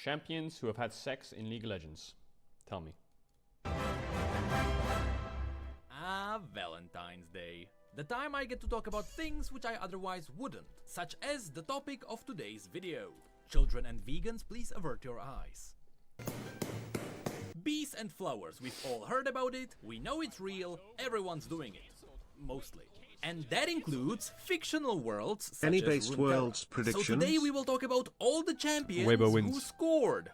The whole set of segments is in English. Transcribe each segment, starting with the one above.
Champions who have had sex in League of Legends. Tell me. Ah, Valentine's Day. The time I get to talk about things which I otherwise wouldn't, such as the topic of today's video. Children and vegans, please avert your eyes. Bees and flowers, we've all heard about it, we know it's real, everyone's doing it. Mostly. And that includes fictional worlds such as Any-based Runeterra. worlds predictions? So today we will talk about all the champions Weibo who wins. scored.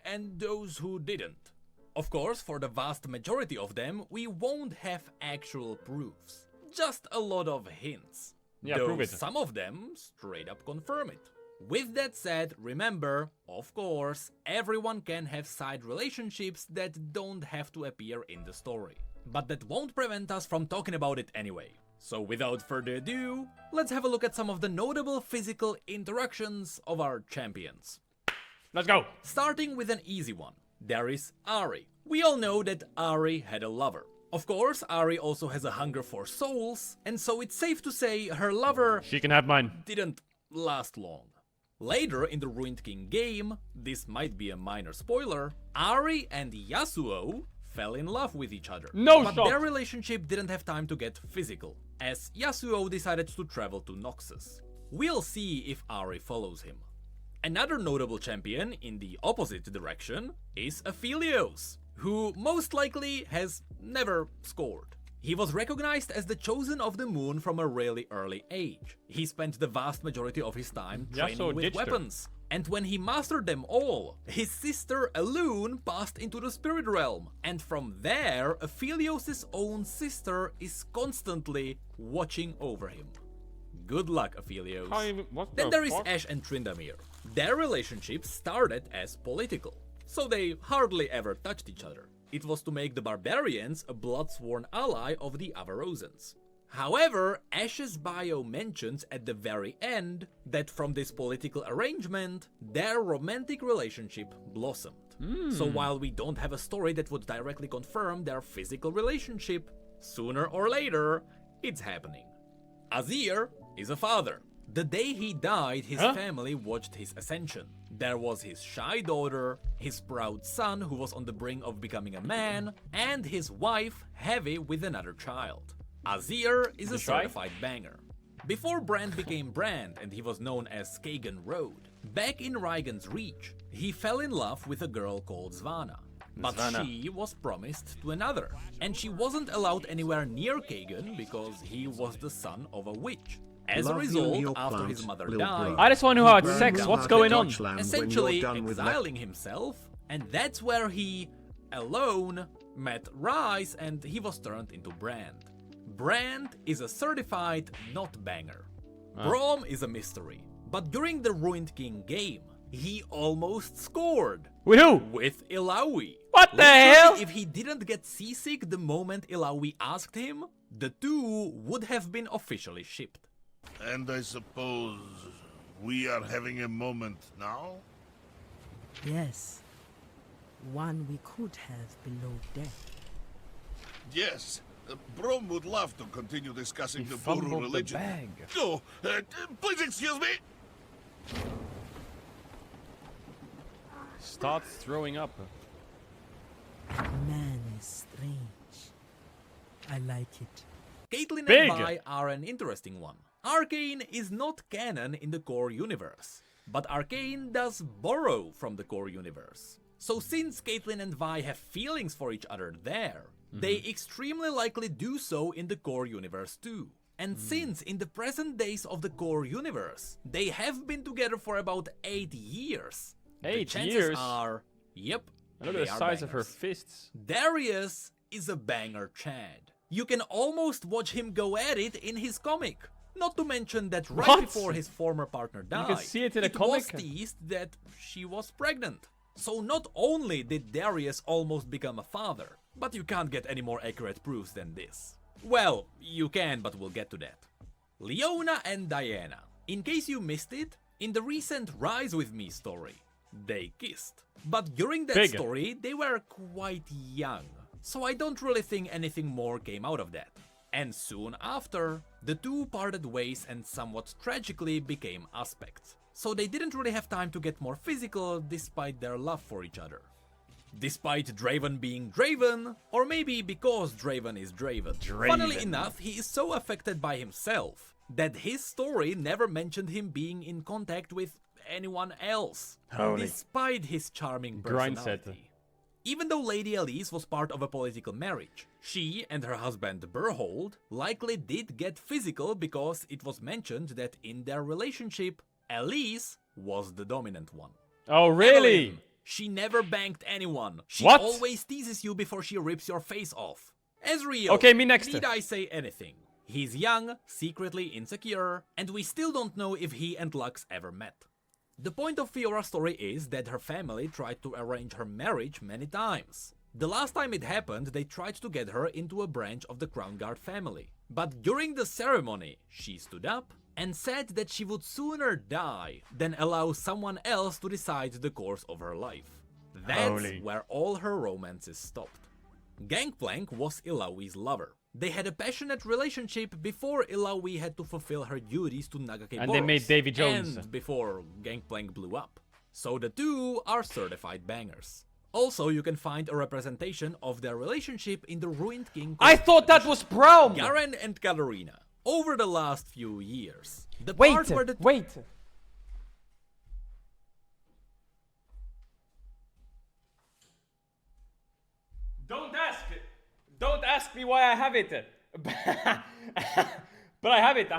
And those who didn't. Of course, for the vast majority of them, we won't have actual proofs. Just a lot of hints. Yeah, Though prove it. some of them straight up confirm it. With that said, remember, of course, everyone can have side relationships that don't have to appear in the story. But that won't prevent us from talking about it anyway. So without further ado, let's have a look at some of the notable physical interactions of our champions. Let's go! Starting with an easy one. There is Ahri. We all know that Ahri had a lover. Of course, Ahri also has a hunger for souls, and so it's safe to say her lover She can have mine. didn't last long. Later in the Ruined King game, this might be a minor spoiler, Ahri and Yasuo fell in love with each other. No but shot. their relationship didn't have time to get physical, as Yasuo decided to travel to Noxus. We'll see if Ahri follows him. Another notable champion in the opposite direction is Aphelios, who most likely has never scored. He was recognized as the chosen of the moon from a really early age. He spent the vast majority of his time training Yasuo with ditched her. weapons. And when he mastered them all, his sister Elune passed into the spirit realm. And from there, Aphelios' own sister is constantly watching over him. Good luck, Aphelios. Then there is Ashe and Tryndamere. Their relationship started as political, so they hardly ever touched each other. It was to make the barbarians a blood-sworn ally of the Avarosans. However, Ashe's bio mentions at the very end that from this political arrangement, their romantic relationship blossomed. So while we don't have a story that would directly confirm their physical relationship, sooner or later, it's happening. Azir is a father. The day he died, his family watched his ascension. There was his shy daughter, his proud son who was on the brink of becoming a man, and his wife, Heavy, with another child. Azir is a certified banger. Before Brand became Brand and he was known as Skagen Road, back in Raigan's Reach, he fell in love with a girl called Svanna. But she was promised to another, and she wasn't allowed anywhere near Kagan because he was the son of a witch. As a result, after his mother died, I just want to know how it's he sex. burned What's down going the on? Dutchland, essentially exiling himself, and that's where he, alone, met Rise and he was turned into Brand. Brand is a certified not banger. Braum is a mystery, but during the Ruined King game, he almost scored. With who? With Illaoi. What the Literally, hell? if he didn't get seasick the moment Illaoi asked him, the two would have been officially shipped. And I suppose we are having a moment now? Yes. One we could have below deck. Yes. Brom would love to continue discussing He the Buru fumbled the religion. bag. Oh, please excuse me. Start throwing up. Man is strange. I like it. Caitlyn Big. and Vi are an interesting one. Arcane is not canon in the core universe, but Arcane does borrow from the core universe. So since Caitlyn and Vi have feelings for each other there, they extremely likely do so in the core universe too. And since in the present days of the core universe, they have been together for about 8 years, the 8 chances years? are, yep, Look at they the are size of her bangers. fists. Darius is a banger Chad. You can almost watch him go at it in his comic. Not to mention that right What? before his former partner died, can see it in a was comic? teased that she was pregnant. So not only did Darius almost become a father, but you can't get any more accurate proofs than this. Well, you can, but we'll get to that. Leona and Diana. In case you missed it, in the recent Rise With Me story, they kissed. But during that Big. story, they were quite young. So I don't really think anything more came out of that. And soon after, the two parted ways and somewhat tragically became aspects. So they didn't really have time to get more physical despite their love for each other. Despite Draven being Draven, or maybe because Draven is Draven. Funnily enough, he is so affected by himself that his story never mentioned him being in contact with anyone else, despite his charming personality. Even though Lady Elise was part of a political marriage, she and her husband Berhold likely did get physical because it was mentioned that in their relationship, Elise was the dominant one. Oh, really? Evelyn, she never banged anyone. She What? always teases you before she rips your face off. Ezreal, Okay, me next. need I say anything? He's young, secretly insecure, and we still don't know if he and Lux ever met. The point of Fiora's story is that her family tried to arrange her marriage many times. The last time it happened, they tried to get her into a branch of the Crown Guard family. But during the ceremony, she stood up and said that she would sooner die than allow someone else to decide the course of her life. That's where all her romances stopped. Gangplank was Ilawi's lover. They had a passionate relationship before Ilawi had to fulfill her duties to Nagake And they made Davy Jones. and before Gangplank blew up. So the two are certified bangers. Also, you can find a representation of their relationship in the Ruined King. I thought that was Braum! Garen and Katarina. Over the last few years. The Wait, part where the wait. Don't ask me why I have it. But I have it.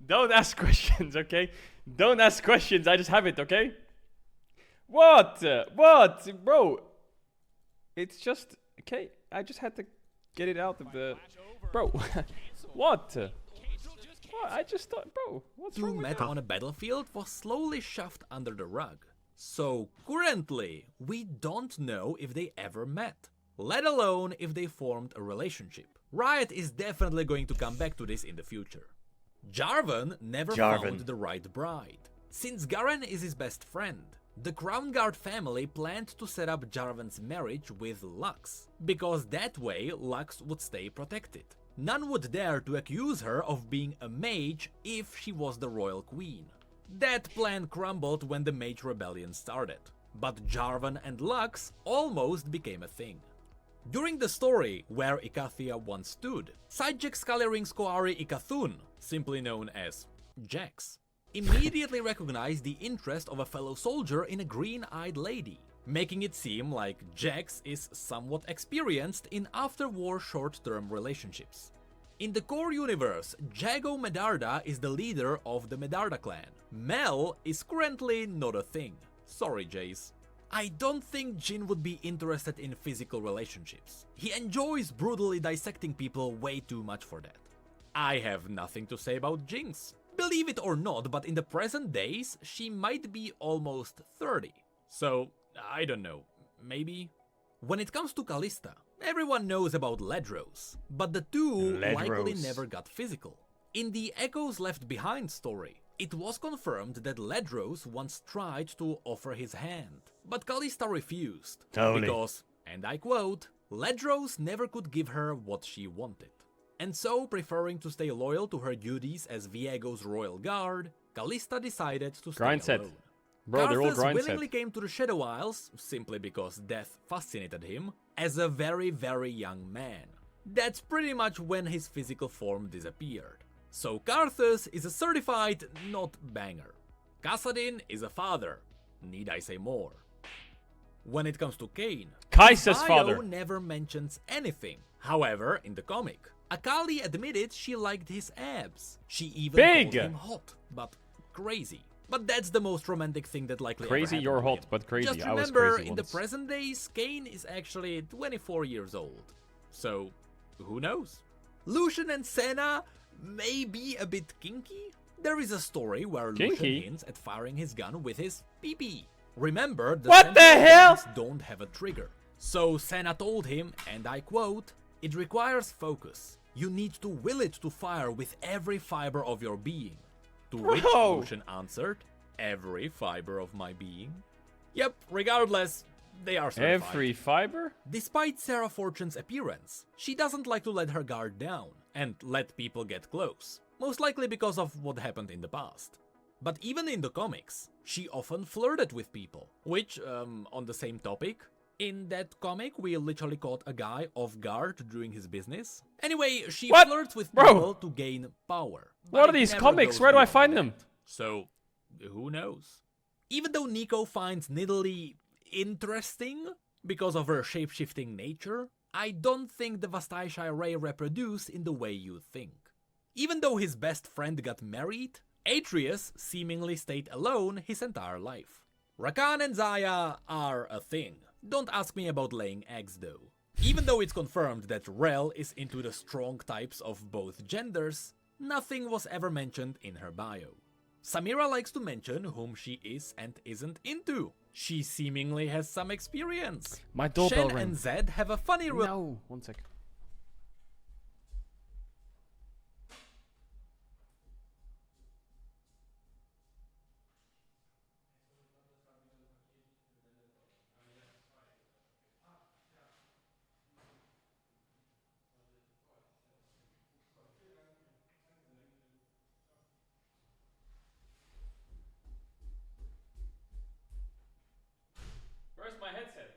Don't ask questions, okay? Don't ask questions, I just have it, okay? What? What? Bro. It's just, okay, I just had to get it out of the... Bro, what? What? I just thought, bro, what's wrong two with met that? on a battlefield was slowly shoved under the rug. So currently, we don't know if they ever met, let alone if they formed a relationship. Riot is definitely going to come back to this in the future. Jarvan never found the right bride. Since Garen is his best friend, the Crown Guard family planned to set up Jarvan's marriage with Lux, because that way Lux would stay protected. None would dare to accuse her of being a mage if she was the royal queen. That plan crumbled when the Mage Rebellion started, but Jarvan and Lux almost became a thing. During the story where Ikathia once stood, Sidejack Scullyring's Koari Ikathun, simply known as Jax, immediately recognized the interest of a fellow soldier in a green-eyed lady, making it seem like Jax is somewhat experienced in after-war short-term relationships. In the core universe, Jago Medarda is the leader of the Medarda clan. Mel is currently not a thing. Sorry, Jace. I don't think Jin would be interested in physical relationships. He enjoys brutally dissecting people way too much for that. I have nothing to say about Jinx. Believe it or not, but in the present days, she might be almost 30. So, I don't know, maybe? When it comes to Kalista, everyone knows about Ledros, but the two likely never got physical. In the Echoes Left Behind story, it was confirmed that Ledros once tried to offer his hand, but Kalista refused, because, and I quote, Ledros never could give her what she wanted. And so, preferring to stay loyal to her duties as Viego's royal guard, Kalista decided to stay alone. Bro, they're all Karthus grind willingly set. came to the Shadow Isles, simply because death fascinated him, as a very, very young man. That's pretty much when his physical form disappeared. So Karthus is a certified not banger. Kassadin is a father. Need I say more? When it comes to Kayn, Kaisa's bio father. never mentions anything. However, in the comic, Akali admitted she liked his abs. She even called him hot, but crazy. But that's the most romantic thing that likely Crazy, ever happened you're to hot, him. but crazy. Just I was remember, crazy in once. the present days, Kayn is actually 24 years old. So, who knows? Lucian and Senna may be a bit kinky. There is a story where Lucian hints at firing his gun with his PP. Remember, the What the Sentinel hell? guns don't have a trigger. So Senna told him, and I quote, "It requires focus. You need to will it to fire with every fiber of your being." To which Bro. Lucian answered, every fiber of my being. Yep, regardless, they are certified. Every fiber? Despite Sarah Fortune's appearance, she doesn't like to let her guard down and let people get close, most likely because of what happened in the past. But even in the comics, she often flirted with people, which, on the same topic, in that comic we literally caught a guy off guard doing his business. Anyway, she What? flirts with Bro! people to gain power. What but are it these never comics? goes Where do I beyond find that. them? So, who knows? Even though Nico finds Nidalee interesting because of her shape-shifting nature, I don't think the Vastaishai Ray reproduce in the way you think. Even though his best friend got married, Atreus seemingly stayed alone his entire life. Rakan and Zaya are a thing. Don't ask me about laying eggs though. Even though it's confirmed that Rel is into the strong types of both genders, nothing was ever mentioned in her bio. Samira likes to mention whom she is and isn't into. She seemingly has some experience. My doorbell Shen rang. and Zed have a funny No. One sec. Where's my headset?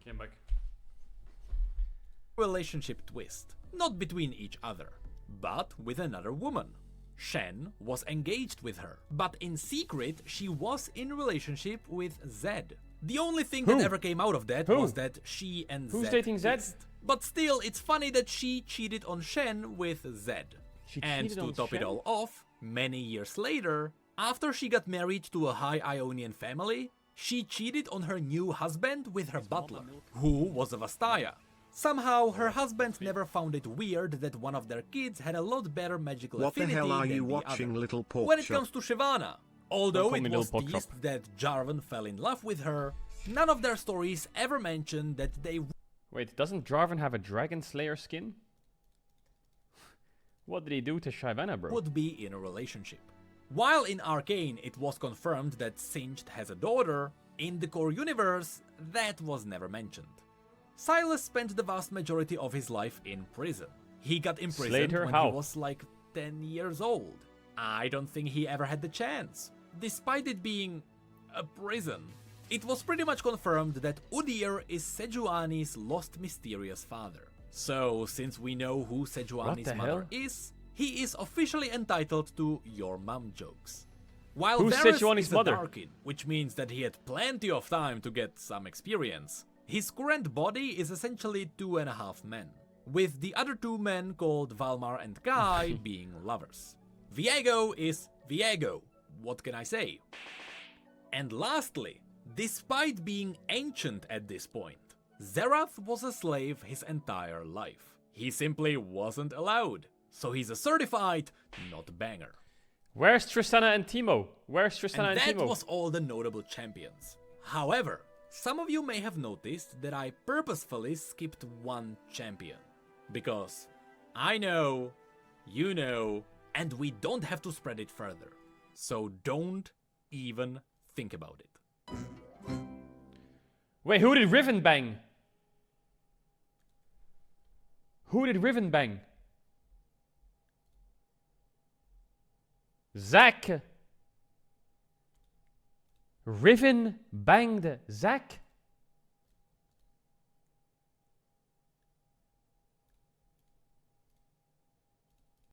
Came back. relationship twist. Not between each other, but with another woman. Shen was engaged with her, but in secret she was in relationship with Zed. The only thing Who? that ever came out of that Who? was that she and Who's Zed dating Zed? kissed. But still, it's funny that she cheated on Shen with Zed. She And cheated to on top it Shen? all off, many years later, after she got married to a high Ionian family, she cheated on her new husband with her butler, who was a Vastaya. Somehow, her husband never found it weird that one of their kids had a lot better magical What the affinity hell are than you the watching, other. Little Pork When it Chop? comes to Shyvana, although call it me was Little Pork Chop. teased that Jarvan fell in love with her, none of their stories ever mentioned that they Wait, doesn't Jarvan have a Dragon Slayer skin? What did he do to Shyvana, bro? would be in a relationship. While in Arcane it was confirmed that Singed has a daughter, in the core universe that was never mentioned. Silas spent the vast majority of his life in prison. He got imprisoned Slater, when how? he was like 10 years old. I don't think he ever had the chance. Despite it being a prison, it was pretty much confirmed that Udyr is Sejuani's lost mysterious father. So, since we know who Sejuani's the mother hell? is, he is officially entitled to your mum jokes. While Who's Varys Sejuani's is a mother? Darkin, which means that he had plenty of time to get some experience, his current body is essentially 2.5 men, with the other 2 men called Valmar and Kai being lovers. Viego is Viego, what can I say? And lastly, despite being ancient at this point, Zerath was a slave his entire life. He simply wasn't allowed, so he's a certified not banger. Where's Tristana and Teemo? Where's Tristana And and that Teemo? was all the notable champions. However, some of you may have noticed that I purposefully skipped one champion. Because I know, you know, and we don't have to spread it further. So don't even think about it. Wait, who did Riven bang? Who did Riven bang? Zack. Riven banged Zack?